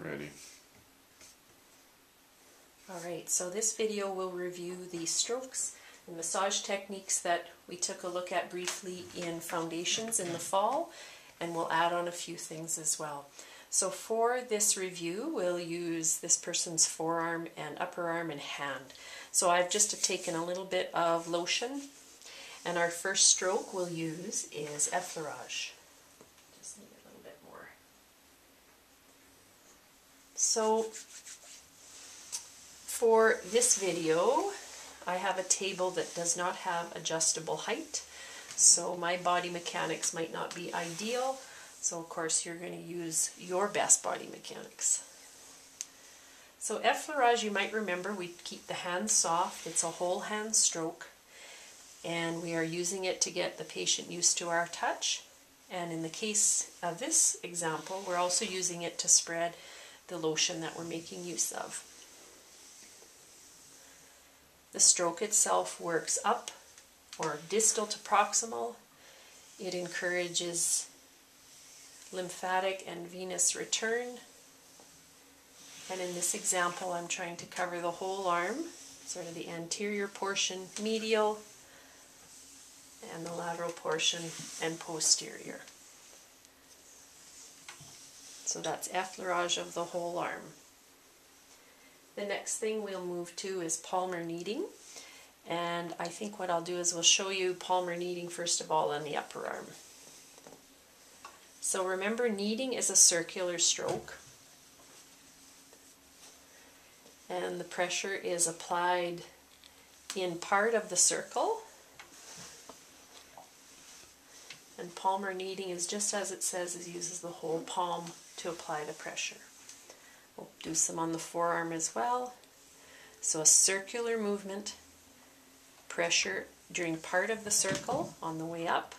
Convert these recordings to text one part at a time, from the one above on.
Ready. Alright, so this video will review the strokes and massage techniques that we took a look at briefly in foundations in the fall, and we'll add on a few things as well. So for this review, we'll use this person's forearm and upper arm and hand. So I've just taken a little bit of lotion, and our first stroke we'll use is effleurage. Just need a little bit more. So for this video, I have a table that does not have adjustable height, so my body mechanics might not be ideal. So of course you're going to use your best body mechanics. So effleurage, you might remember, we keep the hands soft. It's a whole hand stroke, and we are using it to get the patient used to our touch. And in the case of this example, we're also using it to spread the lotion that we're making use of. The stroke itself works up or distal to proximal. It encourages lymphatic and venous return. And in this example, I'm trying to cover the whole arm, sort of the anterior portion medial, and the lateral portion and posterior. So that's effleurage of the whole arm. The next thing we'll move to is palmar kneading, and I think what I'll do is we'll show you palmar kneading first of all on the upper arm. So remember, kneading is a circular stroke, and the pressure is applied in part of the circle, and palmar kneading is just as it says, it uses the whole palm to apply the pressure. We'll do some on the forearm as well. So a circular movement, pressure during part of the circle on the way up,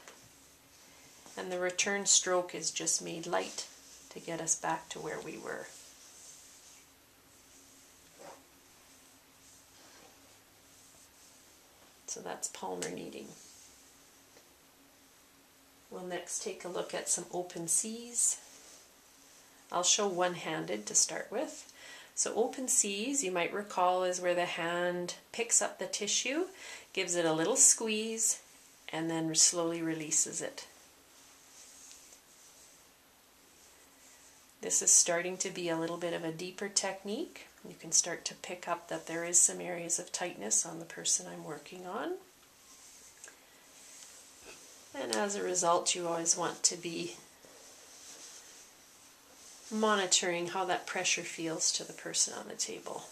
and the return stroke is just made light to get us back to where we were. So that's palmar kneading. We'll next take a look at some open C's. I'll show one-handed to start with. So open C's, you might recall, is where the hand picks up the tissue, gives it a little squeeze, and then slowly releases it. This is starting to be a little bit of a deeper technique. You can start to pick up that there is some areas of tightness on the person I'm working on. And as a result, you always want to be monitoring how that pressure feels to the person on the table.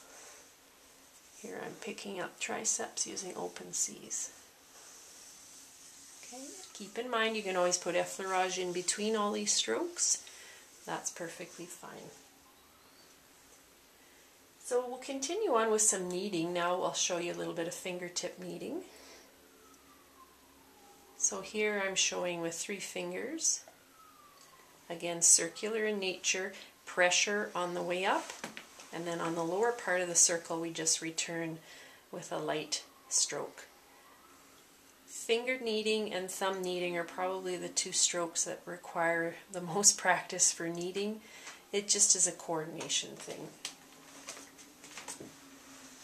Here I'm picking up triceps using open C's. Okay. Keep in mind you can always put effleurage in between all these strokes. That's perfectly fine. So we'll continue on with some kneading. Now I'll show you a little bit of fingertip kneading. So here I'm showing with 3 fingers. Again, circular in nature, pressure on the way up, and then on the lower part of the circle we just return with a light stroke. Finger kneading and thumb kneading are probably the 2 strokes that require the most practice for kneading. It just is a coordination thing.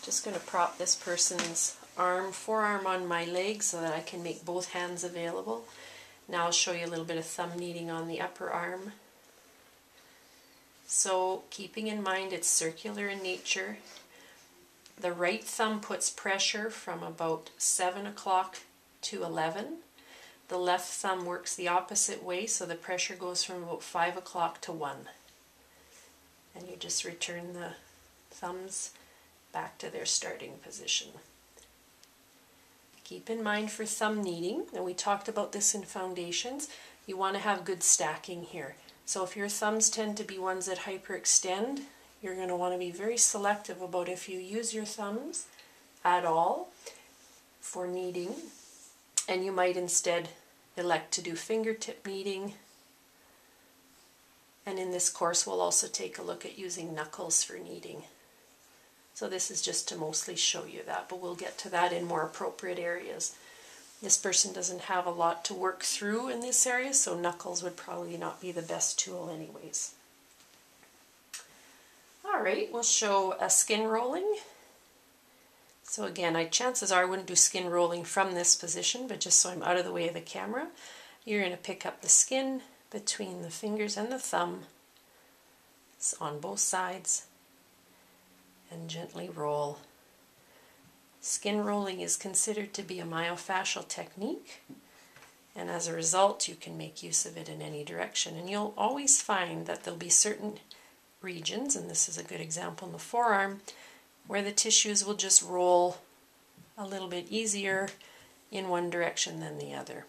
Just going to prop this person's forearm on my leg so that I can make both hands available. Now I'll show you a little bit of thumb kneading on the upper arm. So keeping in mind it's circular in nature, the right thumb puts pressure from about 7 o'clock to 11. The left thumb works the opposite way, so the pressure goes from about 5 o'clock to 1. And you just return the thumbs back to their starting position. Keep in mind for thumb kneading, and we talked about this in foundations, you want to have good stacking here. So if your thumbs tend to be ones that hyperextend, you're going to want to be very selective about if you use your thumbs at all for kneading, and you might instead elect to do fingertip kneading. And in this course we'll also take a look at using knuckles for kneading. So this is just to mostly show you that, but we'll get to that in more appropriate areas. This person doesn't have a lot to work through in this area, so knuckles would probably not be the best tool anyways. Alright, we'll show a skin rolling. So again, chances are I wouldn't do skin rolling from this position, but just so I'm out of the way of the camera, you're going to pick up the skin between the fingers and the thumb on both sides and gently roll. Skin rolling is considered to be a myofascial technique, and as a result you can make use of it in any direction. And you'll always find that there'll be certain regions, and this is a good example in the forearm, where the tissues will just roll a little bit easier in one direction than the other.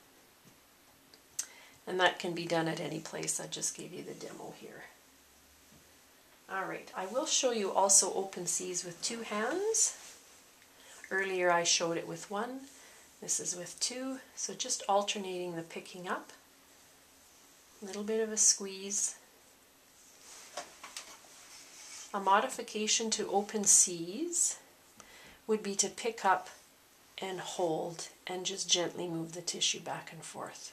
And that can be done at any place. I just gave you the demo here. Alright, I will show you also open C's with two hands. Earlier I showed it with one. This is with two. So just alternating the picking up. A little bit of a squeeze. A modification to open C's would be to pick up and hold and just gently move the tissue back and forth.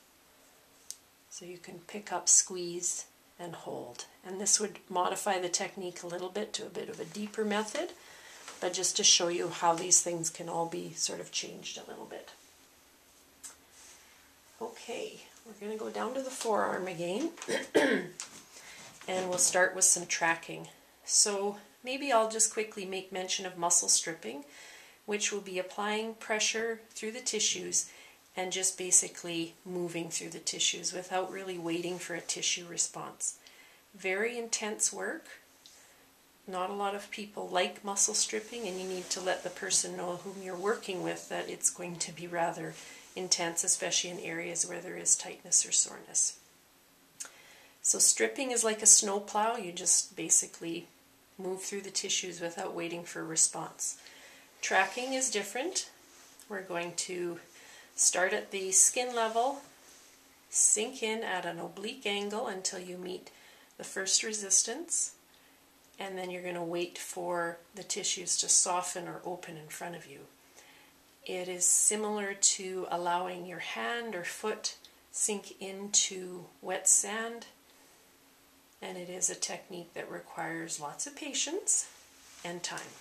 So you can pick up, squeeze, and hold. And this would modify the technique a little bit to a bit of a deeper method, but just to show you how these things can all be sort of changed a little bit. Okay, we're going to go down to the forearm again, and we'll start with some tracking. So maybe I'll just quickly make mention of muscle stripping, which will be applying pressure through the tissues and just basically moving through the tissues without really waiting for a tissue response. Very intense work. Not a lot of people like muscle stripping, and you need to let the person know whom you're working with that it's going to be rather intense, especially in areas where there is tightness or soreness. So stripping is like a snow plow. You just basically move through the tissues without waiting for a response. Tracking is different. We're going to start at the skin level, sink in at an oblique angle until you meet the first resistance, and then you're going to wait for the tissues to soften or open in front of you. It is similar to allowing your hand or foot sink into wet sand, and it is a technique that requires lots of patience and time.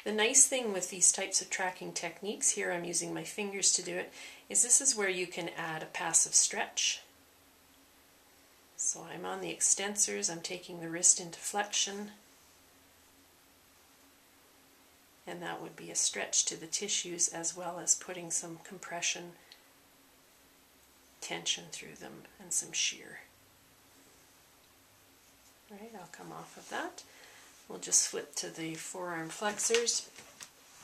The nice thing with these types of tracking techniques, here I'm using my fingers to do it, is this is where you can add a passive stretch. So I'm on the extensors, I'm taking the wrist into flexion, and that would be a stretch to the tissues as well as putting some compression, tension through them, and some shear. Right, I'll come off of that. We'll just flip to the forearm flexors.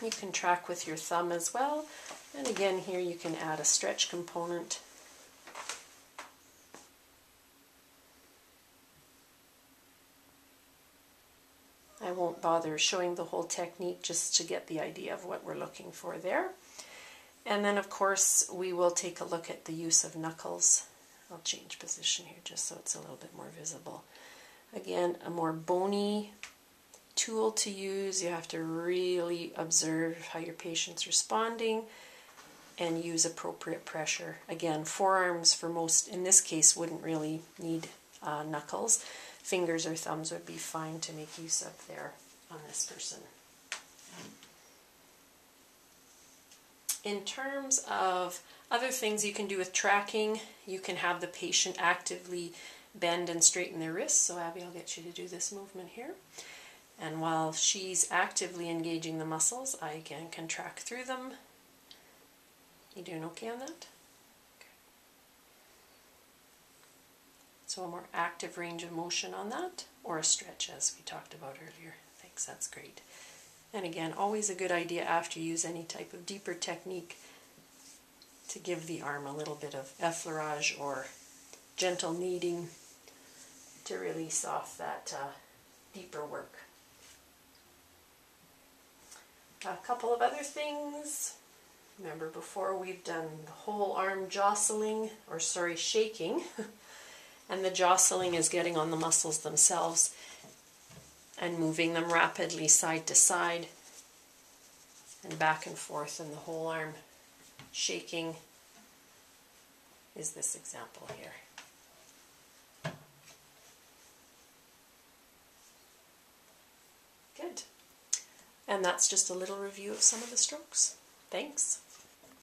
You can track with your thumb as well. And again, here you can add a stretch component. I won't bother showing the whole technique just to get the idea of what we're looking for there. And then, of course, we will take a look at the use of knuckles. I'll change position here just so it's a little bit more visible. Again, a more bony tool to use. You have to really observe how your patient's responding and use appropriate pressure. Again, forearms for most, in this case, wouldn't really need knuckles. Fingers or thumbs would be fine to make use of there on this person. In terms of other things you can do with tracking, you can have the patient actively bend and straighten their wrists. So Abby, I'll get you to do this movement here. And while she's actively engaging the muscles, I again can track through them. You doing okay on that? Okay. So a more active range of motion on that, or a stretch as we talked about earlier. Thanks, that's great. And again, always a good idea after you use any type of deeper technique to give the arm a little bit of effleurage or gentle kneading to release off that deeper work. A couple of other things. Remember before we've done the whole arm jostling, or sorry, shaking, and the jostling is getting on the muscles themselves and moving them rapidly side to side and back and forth, and the whole arm shaking is this example here. Good. And that's just a little review of some of the strokes. Thanks.